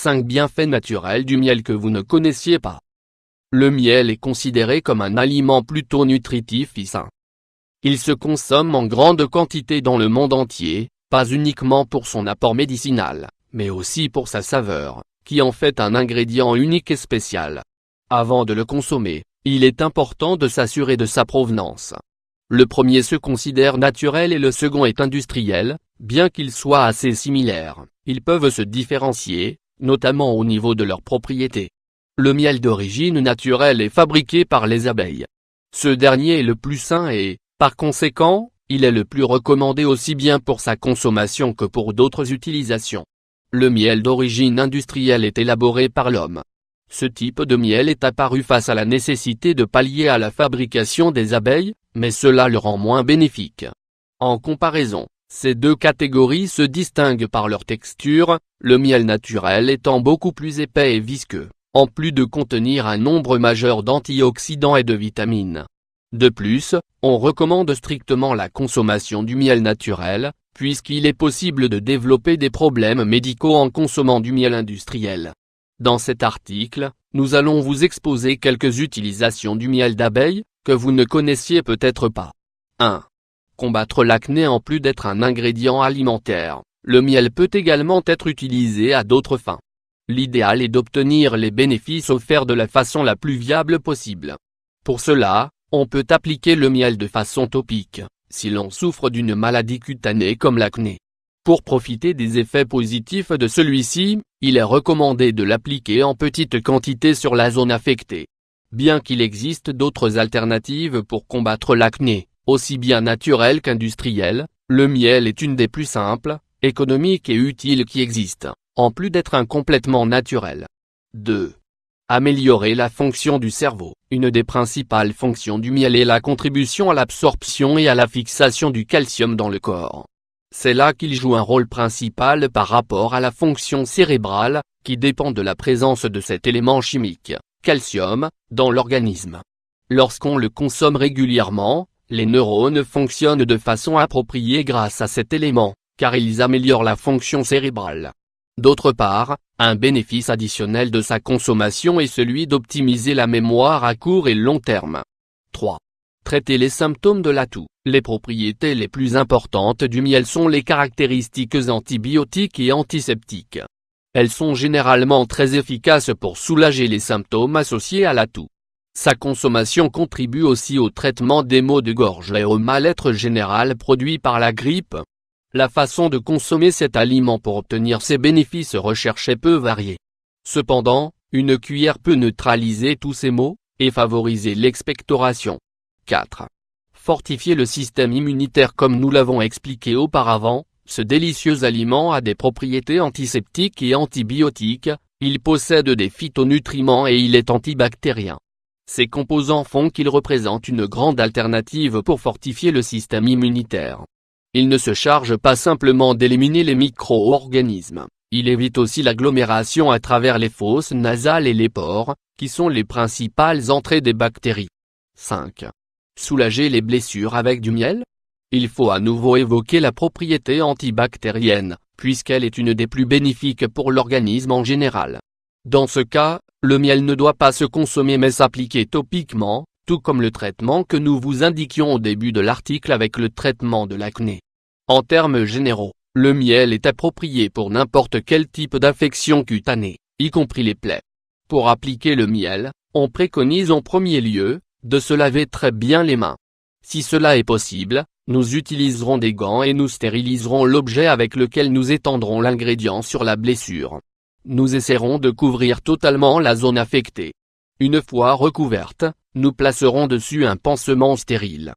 5 bienfaits naturels du miel que vous ne connaissiez pas. Le miel est considéré comme un aliment plutôt nutritif et sain. Il se consomme en grande quantité dans le monde entier, pas uniquement pour son apport médicinal, mais aussi pour sa saveur, qui en fait un ingrédient unique et spécial. Avant de le consommer, il est important de s'assurer de sa provenance. Le premier se considère naturel et le second est industriel, bien qu'ils soient assez similaires, ils peuvent se différencier, notamment au niveau de leurs propriétés. Le miel d'origine naturelle est fabriqué par les abeilles. Ce dernier est le plus sain et, par conséquent, il est le plus recommandé aussi bien pour sa consommation que pour d'autres utilisations. Le miel d'origine industrielle est élaboré par l'homme. Ce type de miel est apparu face à la nécessité de pallier à la fabrication des abeilles, mais cela le rend moins bénéfique. En comparaison, ces deux catégories se distinguent par leur texture, le miel naturel étant beaucoup plus épais et visqueux, en plus de contenir un nombre majeur d'antioxydants et de vitamines. De plus, on recommande strictement la consommation du miel naturel, puisqu'il est possible de développer des problèmes médicaux en consommant du miel industriel. Dans cet article, nous allons vous exposer quelques utilisations du miel d'abeille, que vous ne connaissiez peut-être pas. 1. Combattre l'acné. En plus d'être un ingrédient alimentaire, le miel peut également être utilisé à d'autres fins. L'idéal est d'obtenir les bénéfices offerts de la façon la plus viable possible. Pour cela, on peut appliquer le miel de façon topique, si l'on souffre d'une maladie cutanée comme l'acné. Pour profiter des effets positifs de celui-ci, il est recommandé de l'appliquer en petite quantité sur la zone affectée. Bien qu'il existe d'autres alternatives pour combattre l'acné, aussi bien naturelles qu'industrielles, le miel est une des plus simples, économiques et utiles qui existent, en plus d'être complètement naturel. 2. Améliorer la fonction du cerveau. Une des principales fonctions du miel est la contribution à l'absorption et à la fixation du calcium dans le corps. C'est là qu'il joue un rôle principal par rapport à la fonction cérébrale, qui dépend de la présence de cet élément chimique, calcium, dans l'organisme. Lorsqu'on le consomme régulièrement, les neurones fonctionnent de façon appropriée grâce à cet élément, car ils améliorent la fonction cérébrale. D'autre part, un bénéfice additionnel de sa consommation est celui d'optimiser la mémoire à court et long terme. 3. Traiter les symptômes de la toux. Les propriétés les plus importantes du miel sont les caractéristiques antibiotiques et antiseptiques. Elles sont généralement très efficaces pour soulager les symptômes associés à la toux. Sa consommation contribue aussi au traitement des maux de gorge et au mal-être général produit par la grippe. La façon de consommer cet aliment pour obtenir ces bénéfices recherchés peut varier. Cependant, une cuillère peut neutraliser tous ces maux, et favoriser l'expectoration. 4. Fortifier le système immunitaire. Comme nous l'avons expliqué auparavant, ce délicieux aliment a des propriétés antiseptiques et antibiotiques, il possède des phytonutriments et il est antibactérien. Ces composants font qu'il représente une grande alternative pour fortifier le système immunitaire. Il ne se charge pas simplement d'éliminer les micro-organismes, il évite aussi l'agglomération à travers les fosses nasales et les pores, qui sont les principales entrées des bactéries. 5. Soulager les blessures avec du miel? Il faut à nouveau évoquer la propriété antibactérienne, puisqu'elle est une des plus bénéfiques pour l'organisme en général. Dans ce cas, le miel ne doit pas se consommer mais s'appliquer topiquement, tout comme le traitement que nous vous indiquions au début de l'article avec le traitement de l'acné. En termes généraux, le miel est approprié pour n'importe quel type d'affection cutanée, y compris les plaies. Pour appliquer le miel, on préconise en premier lieu, de se laver très bien les mains. Si cela est possible, nous utiliserons des gants et nous stériliserons l'objet avec lequel nous étendrons l'ingrédient sur la blessure. Nous essaierons de couvrir totalement la zone affectée. Une fois recouverte, nous placerons dessus un pansement stérile,